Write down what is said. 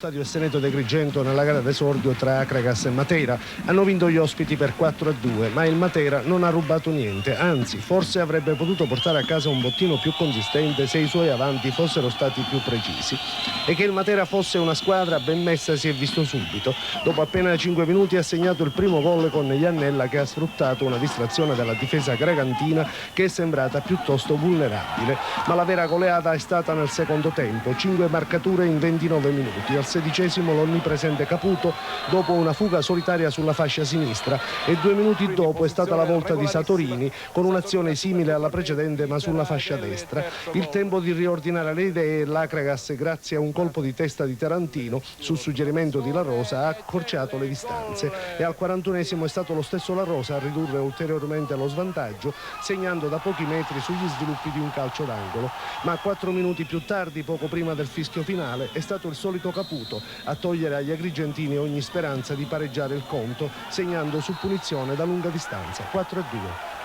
Stadio Seneto De Agrigento nella gara d'esordio tra Akragas e Matera. Hanno vinto gli ospiti per 4-2, ma il Matera non ha rubato niente, anzi forse avrebbe potuto portare a casa un bottino più consistente se i suoi avanti fossero stati più precisi. E che il Matera fosse una squadra ben messa si è visto subito. Dopo appena 5 minuti ha segnato il primo gol con Iannella, che ha sfruttato una distrazione della difesa gregantina che è sembrata piuttosto vulnerabile. Ma la vera goleata è stata nel secondo tempo, 5 marcature in 29 minuti. Al 16° l'onnipresente Caputo dopo una fuga solitaria sulla fascia sinistra e 2 minuti dopo è stata la volta di Satorini con un'azione simile alla precedente ma sulla fascia destra. Il tempo di riordinare le idee, l'Akragas, grazie a un colpo di testa di Tarantino su suggerimento di La Rosa, ha accorciato le distanze e al 41° è stato lo stesso La Rosa a ridurre ulteriormente lo svantaggio, segnando da pochi metri sugli sviluppi di un calcio d'angolo. Ma 4 minuti più tardi, poco prima del fischio finale, è stato il solito Caputo a togliere agli agrigentini ogni speranza di pareggiare il conto, segnando su punizione da lunga distanza 4-2.